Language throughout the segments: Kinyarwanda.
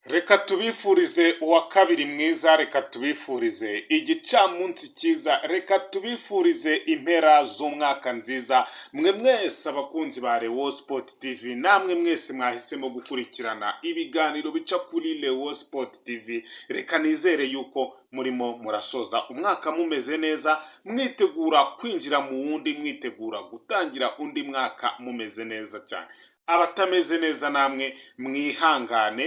Reka tubifurize uwa kabiri mwiza, reka tubifurize igicamunsi cyiza, reka tubifurize impera z'umwaka nziza. Mwe mwese abakunzi ba Lewo Sport TV, namwe mwese mwahisemo gukurikirana ibiganiro bica kuri Lewo Sport TV. Reka nizere yuko murimo murasoza umwaka mumeze neza, mwitegura kwinjira mu wundi, mwitegura gutangira undi mwaka mumeze neza cyane. Abatameze neza namwe mwihangane,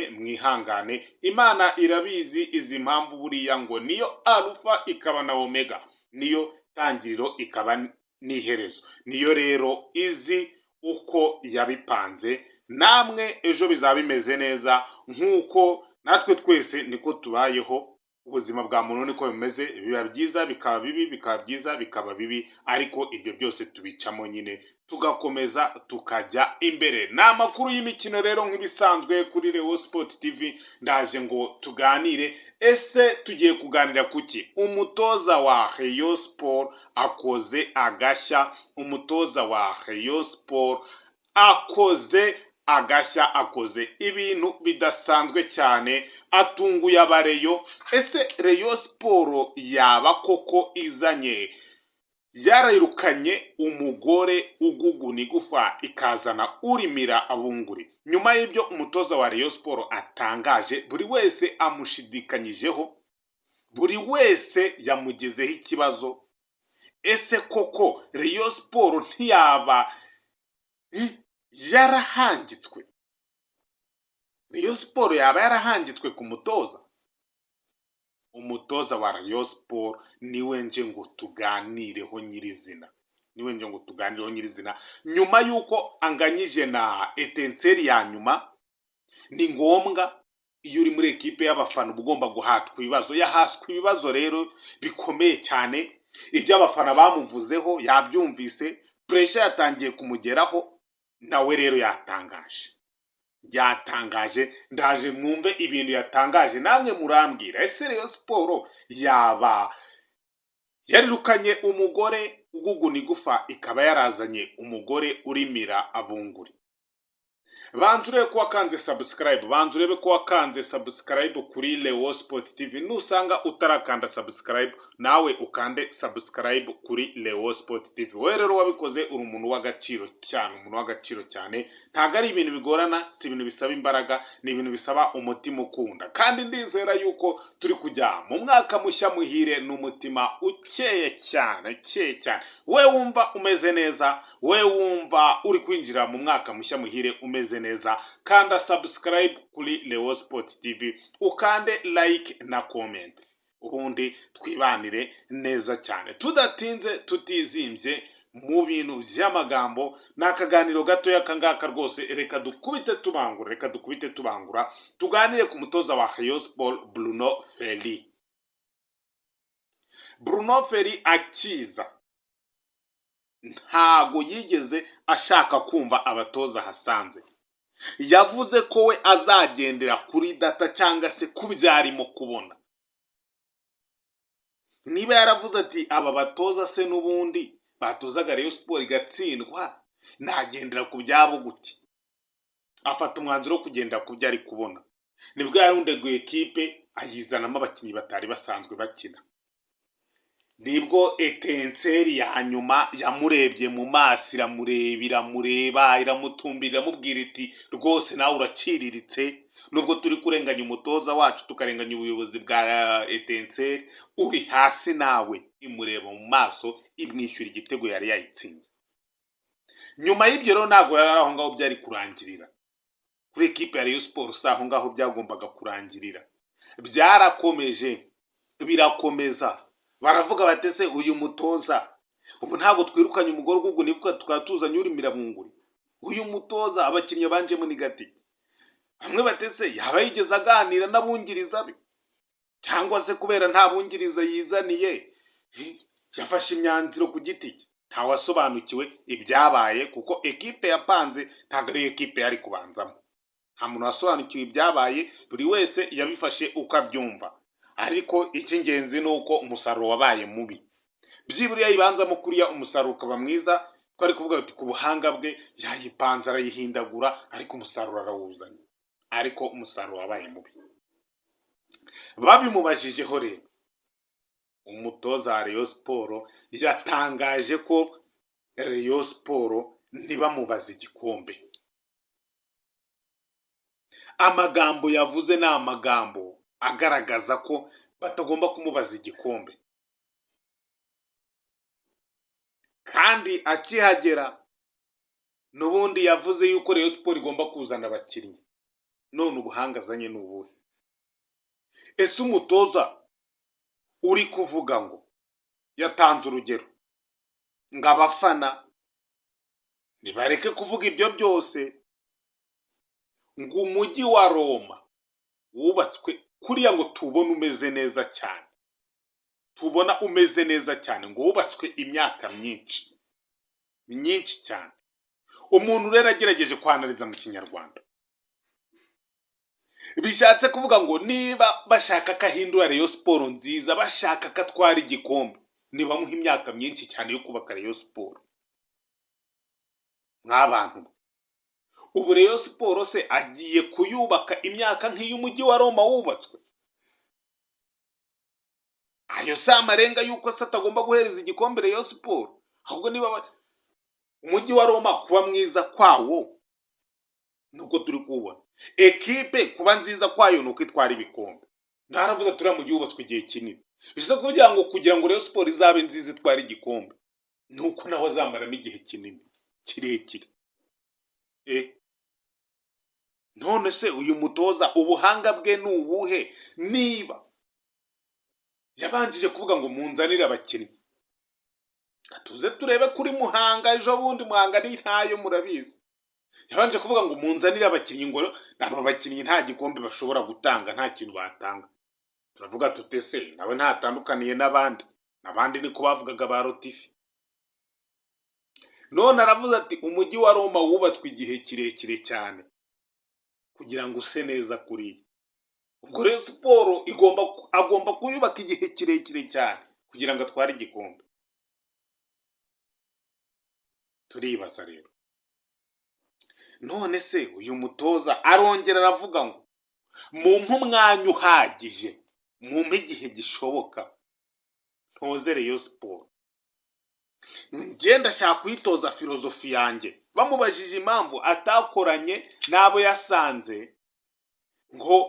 Imana irabizi izi mpamvu buriya ngo niyo Alpha ikaba na Omega, niyo tangiriro ikaba n'iherezo, niyo rero izi uko yabipanze. Namwe ejo bizaba bimeze neza nk'uko natwe twese niko tubayeho. Ubuzima bwa muntu niko bimeze, biba byiza bikaba bibi, bikaba byiza bikaba bibi, ariko ibyo byose tubicamo nyine tugakomeza tukajya imbere. Ni amakuru y'imikino rero nk'ibisanzwe kuri Lewo Sport TV, ndaje ngo tuganire. Ese tugiye kuganira kuki? Umutoza wa Rayon Sport akoze agashya, umutoza wa Rayon Sport akoze ibintu bidasanzwe cyane, atunguye abareyo. Ese Rayon Sport yaba koko izanye, yarayirukanye umugore uguguna igufa ikazana urimira abunguri? Nyuma y'ibyo umutoza wa Rayon Sport atangaje, buri wese amushidikanyijeho, buri wese yamugizeho ikibazo. Ese koko Rayon Sport ntiyaba yarahangitswe? Rayon Sport yaba yarahangitswe ku mutoza? Umutoza wa Rayon Sport niwe nje ngo tuganireho nyirizina, nyuma yuko anganyije na Etincelle ya nyuma. Ni ngombwa iyo uri muri ekipe y'abafana ugomba guhatwa ibibazo. Yahaswe ibibazo rero bikomeye cyane, ibyo abafana bamuvuzeho yabyumvise, pressure yatangiye kumugeraho, nawe rero yatangaje. Ndaje mwumve ibintu yatangaje, namwe murambwira. Ese Rayon Sport yaba yarirukanye umugore uguguna igufa ikaba yarazanye umugore urimira abunguri? Banzurebe ko wakanze subscribe kuri Lewo Sport TV. Nusanga utarakanda subscribe, nawe ukande subscribe kuri Lewo Sport TV. We rero wabikoze uri umuntu w'agaciro cyane, ntago ari ibintu bigorana, si ibintu bisaba imbaraga, ni ibintu bisaba umutima ukunda. Kandi ndizera yuko turi kujya mu mwaka mushya muhire n'umutima ukeye cyane. We wumva umeze neza, we wumva uri kwinjira mu mwaka mushya muhire umeze neza, kanda subscribe kuri Lewo Sport TV, ukande like na comment, ubundi twibanire neza cyane tudatinze tutizimbye mu bintu by'amagambo. N'akaganiro gatoya kangaka rwose, reka dukubite tubangura tuganire ku mutoza wa Rayon Sport Bruno Ferry akiza. Ntago yigeze ashaka kumva abatoza hasanze, yavuze ko we azagendera kuri data cyangwa se kubyarimo kubona. Niba yaravuze ati aba batoza se n'ubundi batozaga Rayon Sport igatsindwa, nagendera ku byabo gute? Afata umwanzuro wo kugenda ku byo ari kubona. Nibwo yahundeguye ekipe ayizanamo abakinnyi batari basanzwe bakina. Nibwo Etincelle ya nyuma yamurebye mu maso, iramureba, iramutumbira, iramubwira iti rwose nawe uraciriritse. Nubwo turi kurenganya umutoza wacu, tukarenganya ubuyobozi bwa Etincelle, uri hasi nawe. Imureba mu maso, imwishyura igitego yari yayitsinze. Nyuma y'ibyo rero ntabwo yari aho ngaho byari kurangirira kuri ekipe ya Rayon Sport, si aho ngaho byagombaga kurangirira. Byarakomeje, birakomeza. Baravuga batese uyu mutoza, ubu ntabwo twirukanye umugore uguguna igufa tukaba tuzanye urimira bunguri. Uyu mutoza abakinnyi banjemo ni gati. Bamwe batese yaba yigeze aganira n'abungiriza be, cyangwa se kubera nta bungiriza yizaniye yafashe imyanzuro ku giti cye. Ntawasobanukiwe ibyabaye, kuko ekipe yapanze ntabwo ari ekipe yari kubanzamo. Nta muntu wasobanukiwe ibyabaye, buri wese yabifashe uko abyumva. Ariko icy'ingenzi ni uko umusaruro wabaye mubi. Byibura yayibanzamo kuriya umusaruro ukaba mwiza, twari kuvuga ati ku buhanga bwe yayipanze arayihindagura, ariko umusaruro arawuzanye. ariko umusaruro wabaye mubi. Babimubajije rero, umutoza wa Rayon Sport yatangaje ko Rayon Sport ntibamubaza igikombe. Amagambo yavuze ni amagambo agaragaza ko batagomba kumubaza igikombe. Kandi akihagera n'ubundi yavuze yuko Rayon Sport igomba kuzana abakinnyi. None ubuhanga azanye ni ubuhe? Ese umutoza uri kuvuga ngo yatanze urugero ngo abafana nibareke kuvuga ibyo byose, ngo umujyi wa Roma wubatswe kuriya ngo tubona umeze neza cyane, tubona umeze neza cyane, ngo wubatswe imyaka myinshi cyane. Umuntu rero agerageje kwanariza mu kinyarwanda, bishatse kuvuga ngo niba bashaka ko ahindura Rayon Sport nziza, bashaka ko atwara igikombe, nibamuha imyaka myinshi cyane yo kubaka Rayon Sport. Nk'abantu ubu Rayon Sport se agiye kuyubaka imyaka nk'iy'umujyi wa Roma wubatswe? Ayo si amarenga yuko se atagomba guhereza igikombe Rayon Sport? Ahubwo niba umujyi wa Roma kuba mwiza kwawo nuko turi kubona, ekipe kuba nziza kwayo nuko itwara ibikombe. Naravuze turi mu gihugu wubatswe igihe kinini, bishoboka kugira ngo Rayon Sport izabe nziza itwara igikombe, nuko naho azamaramo igihe kinini kirekire. None se uyu mutoza ubuhanga bwe ni ubuhe? Niba yabanjije kuvuga ngo munzanire abakinnyi, tuze turebe kuri Muhanga, ejo bundi Muhanga ni ntayo murabizi, yabanje kuvuga ngo munzanire abakinnyi, ngo aba bakinnyi nta gikombe bashobora gutanga, nta kintu batanga. Turavuga tute se nawe ntatandukaniye n'abandi niko bavugaga ba Rotifi. None aravuze ati umujyi wa Roma wubatswe igihe kirekire cyane kugira ngo use neza kuriya. Ubwo Rayon Sport agomba kuyubaka igihe kirekire cyane kugira ngo atware igikombe. Turibaza rero, none se uyu mutoza arongera aravuga ngo mumpe umwanya uhagije, mumpe igihe gishoboka ntoze Rayon Sport. Ngenda ashaka kuyitoza filozofi yanjye. Bamubajije impamvu atakoranye n'abo yasanze ngo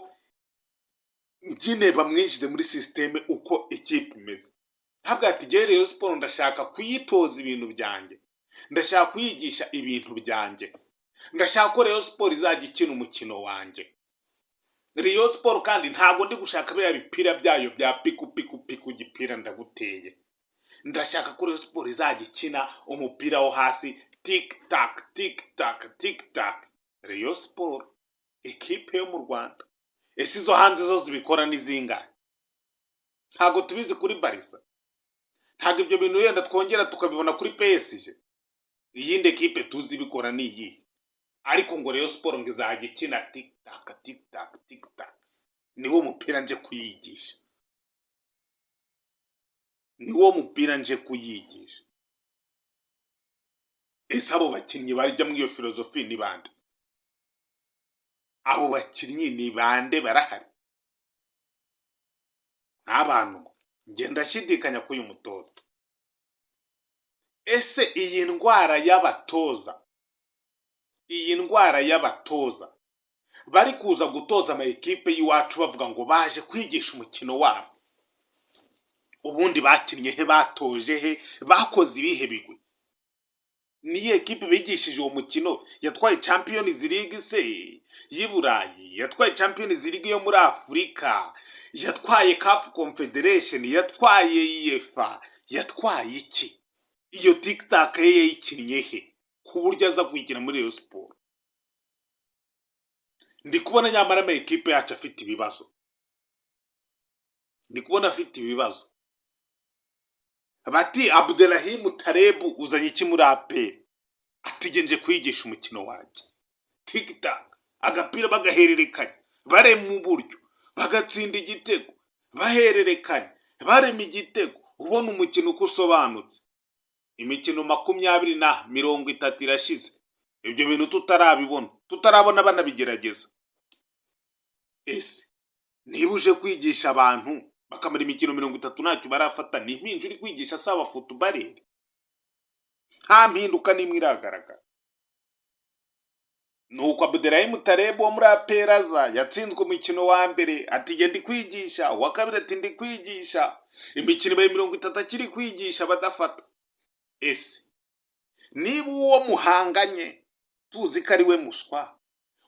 nyine bamwinjize muri systeme uko ikipe imeze. Ntabwo ati ngewe Rayon Sport ndashaka kuyitoza ibintu byanjye, ndashaka kuyigisha ibintu byanjye, ndashaka ko Rayon Sport izajya ikina umukino wanjye. Rayon Sport kandi ntabwo ndi gushaka biriya bipira byayo bya piku gipira ndaguteye. Ndashaka ko Rayon Sport izajya ikina umupira wo hasi, tik tak. Rayon Sport ekipe yo mu Rwanda. Ese izo hanze zo zibikora n'izingahe? Ntabwo tubizi kuri Barca, ntabwo ibyo bintu yenda twongera tukabibona kuri PSG. Iyindi ekipe tuzi bikora ni iyi. Ariko ngo Rayon Sport ngo izajya ikina tik tak. Niwo mupira nje kuyigisha. Ese abo bakinnyi barajya muri iyo filozofi ni bande? Abo bakinnyi ni bande barahari? N'abantu ngenda shidikanya ko uyu mutoza. Ese iyi ndwara y'abatoza bari kuza gutoza ama ekipe y'iwacu bavuga ngo baje kwigisha umukino wabo, ubundi bakinnye he, batoje he, bakoze ibihe bigwi? Niyo ekipe bigishije uwo mukino yatwaye Champions League se y'i Burayi, yatwaye Champions League yo muri Afurika, yatwaye CAF Confederation, yatwaye UEFA, yatwaye iki? Iyo TikTok ye yayikinnye he ku buryo aza kuyikina muri Rayon Sport? Ndi kubona nyamara ama ekipe yacu afite ibibazo. Bati Abdelrahim Tarebu uzanye iki muri APR? Atigenje kwigisha umukino wanjye. TikTok agapira bagahererekanya, bare mu buryo bagatsinda igitego, bahererekanya, barema igitego, ubona umukino uko usobanutse. Imikino 20-30 irashize, ibyo bintu tutarabona banabigerageza. ese niba uje kwigisha abantu bakamara imikino 30 ntacyo barafata, ni impinja uri kwigisha asaba futubareri? Nta mpinduka n'imwe iragaragara. Nuko Abdelrahim Taleb wo muri APR aza, yatsinzwe umukino wa mbere ati njye ndi kwigisha, uwa kabiri ati ndi kwigisha, imikino ibaye 30 akiri kwigisha badafata. Ese niba uwo muhanganye tuzi ko ari we muswa,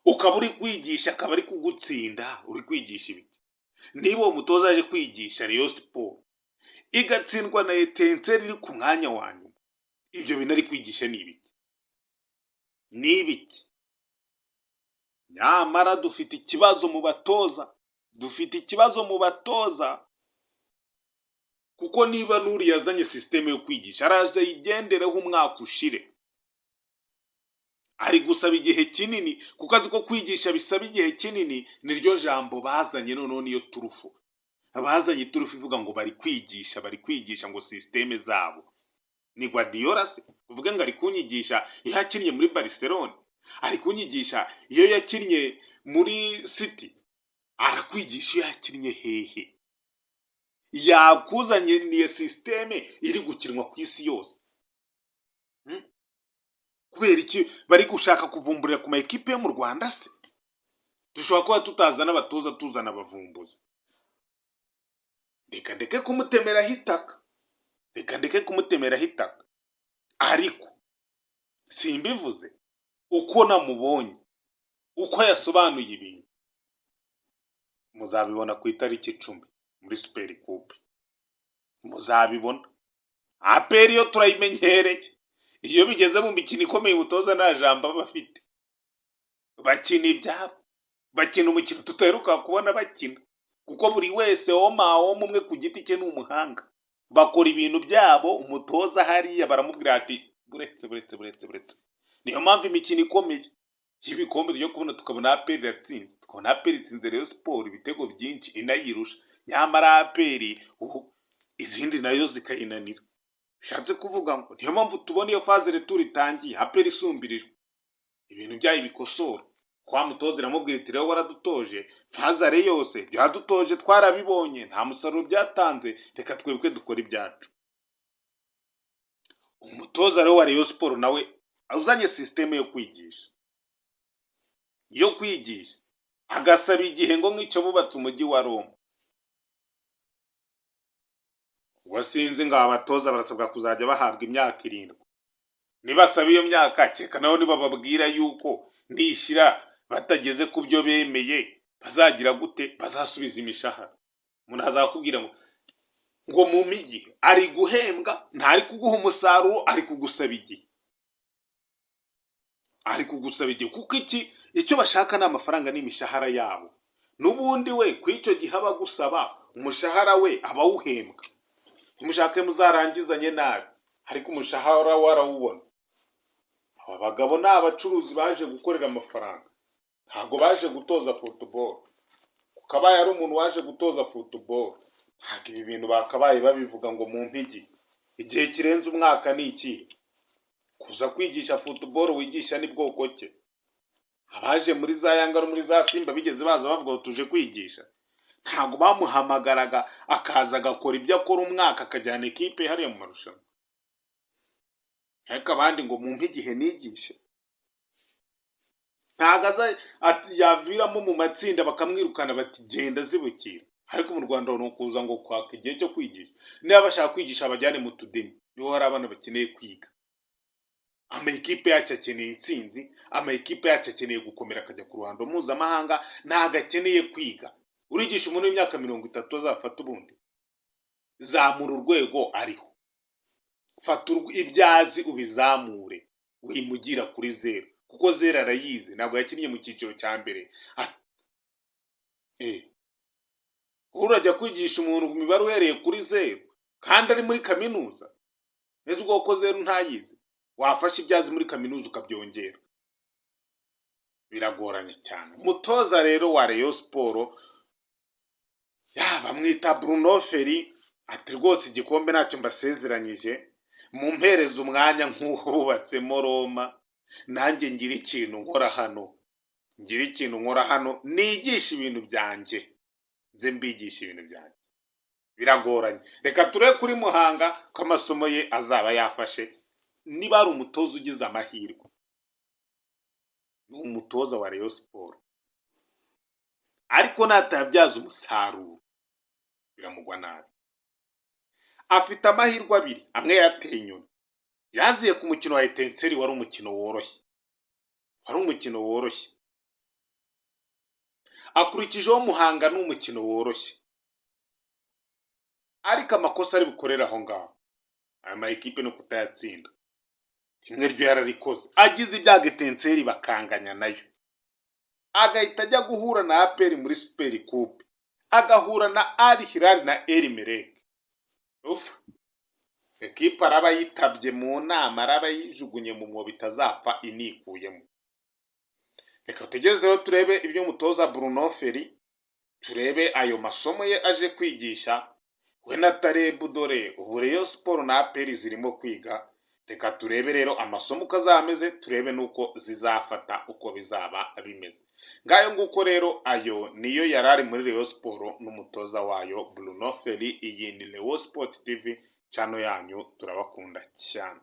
ukaba uri kwigisha akaba ari kugutsinda, uri kwigisha ibiki? Niba uwo mutoza aje kwigisha Rayon Sport igatsindwa na Etincelle iri ku mwanya wa nyuma, ibyo bintu ari kwigisha ni ibiki? Ni ibiki? Nyamara dufite ikibazo mu batoza, kuko niba Nuri yazanye systeme yo kwigisha araje yigendereho umwaka ushire, ari gusaba igihe kinini, kuko azi ko kwigisha bisaba igihe kinini. Niryo jambo bazanye, noneho niyo turufu abazanye, turufu ivuga ngo bari kwigisha ngo systeme zabo. Ni Guardiola se uvuge ngo ari kunyigisha iyo yakinnye muri Barcelona, ari kunyigisha iyo yakinnye muri City, arakwigisha iyo yakinnye hehe? Yakuzanye niyo systeme iri gukinwa ku isi yose. Kubera iki bari gushaka kuvumburira ku ma equipe yo mu Rwanda se? Dushobora kuba tutazana abatoza, tuzana abavumbuzi. Reka ndeke kumutemeraho itaka, ariko simbivuze uko namubonye, uko yasobanuye ibintu, muzabibona ku itariki 10 muri Super Coupe. Muzabibona. APR yo turayimenyereye, iyo bigeze mu mikino ikomeye utoza nta jambo bafite, bakina ibyabo, bakina umukino tutaheruka kubona bakina, kuko buri wese umwe ku giti cye ni umuhanga. Bakora ibintu byabo, umutoza hariya baramubwira ati buretse. Niyo mpamvu imikino ikomeye y'ibikombe byo kubona tukabona APR yatsinze, tukabona APR itsinze Rayon Sport ibitego byinshi inayirusha, nyamara APR izindi nayo zikayinanira. Bishatse kuvuga ngo niyo mpamvu tubona iyo phase retour itangiye APR isumbirijwe, ibintu byayo bikosora. Kwa mutoza iramubwira iti rero waradutoje, phase yose byadutoje twarabibonye, nta musaruro byatanze, reka twebwe dukora ibyacu. Umutoza rero wa Rayon Sport nawe uzanye systeme yo kwigisha, agasaba igihe ngo nk'icyo bubatse umujyi wa Roma. Wasinze ngo abatoza barasabwa kuzajya bahabwa imyaka 7. Nibasaba iyo myaka, cyeka naho nibababwira yuko nishira batageze ku byo bemeye, bazagira gute? Bazasubiza imishahara. Umuntu azakubwira ngo mu migi ari guhembwa, ntari kuguha umusaruro, ari kugusaba igihe. Kuko icyo bashaka ni amafaranga n'imishahara yabo. Nubundi we kw'icyo gihe aba gusaba umushahara we aba wuhembwa. Mushake muzarangizanye nabi, ariko umushahara warawubona. Aba bagabo ni abacuruzi baje gukorera amafaranga, ntago baje gutoza football. Kukabaye ari umuntu waje gutoza football, ntago ibi bintu bakabaye babivuga ngo mu mpigi. Igihe kirenze umwaka ni iki? Kuza kwigisha football wigisha ni bwoko ki? Abaje muri za Yanga no muri za Simba bigeze baza bavuga ngo tuje kwigisha, ntago bamuhamagaraga akaza agakora ibyo akora umwaka akajyana equipe hariya mu marushanwa. Ariko abandi ngo mu mpigihe nigishe, ntagaza ati yaviramo mu matsinda bakamwirukana bati genda zibukira. Ariko mu Rwanda no kuza ngo kwaka igihe cyo kwigisha, niba bashaka kwigisha abajyane mu tudemi, niho hari abana bakeneye kwiga. Ama equipe yacu akeneye intsinzi, ama equipe yacu akeneye gukomera akajya ku ruhando mpuzamahanga, ntago akeneye kwiga. Urigisha umuntu w'imyaka 30 azafata ubundi, zamura urwego ariho, fata ibyazi ubizamure, wimugira kuri 0, kuko 0 arayize, ntabwo yakinnye mu cyiciro cya mbere. Urajya kwigisha umuntu imibare uhereye kuri 0 kandi ari muri kaminuza, ese ubwo 0 ntayize? Wafashe ibyazi muri kaminuza ukabyongera, biragoranye cyane. Umutoza rero wa Rayon Sport bamwita Bruno Ferri, ati rwose igikombe ntacyo mbasezeranyije, mumpereza umwanya nk'ububatsemo Roma, nanjye ngira ikintu nkora hano, ngira ikintu nkora hano nigisha ibintu byanjye, nze mbigisha ibintu byanjye, biragoranye. Reka turebe kuri Muhanga ko amasomo ye azaba yafashe. Niba ari umutoza ugize amahirwe, ni umutoza wa Rayon Sport, ariko natayabyaza umusaruro biramugwa nabi. Afite amahirwe abiri, amwe yateye inyoni. Yaziye ku mukino wa Etincelles wari umukino woroshye, akurikijeho Muhanga n'umukino woroshye, ariko amakosa ari bukorera aho ngaho aya ma ekipe no kutayatsinda. Rimwe ryo yararikoze, agize ibyago Etincelles bakanganya nayo, agahita ajya guhura na APR muri Super Coupe, agahura na Al Hilal na El Merreikh. Ekipe araba yitabye mu nama, araba yijugunye mu mwobo itazapfa inikuyemo. Reka tugezeho turebe ibyo mutoza Bruno Ferry, turebe ayo masomo ye aje kwigisha. We na Tarebu dore ubu Rayon Sport na APR zirimo kwiga. Reka turebe rero amasomo uko azameze, turebe nuko zizafata uko bizaba bimeze. Ngayo nguko rero ayo niyo yarari muri Rayon Sport n'umutoza wayo Bruno Ferry. Iyi ni Rayon Sport TV channel yanyu, turabakunda cyane.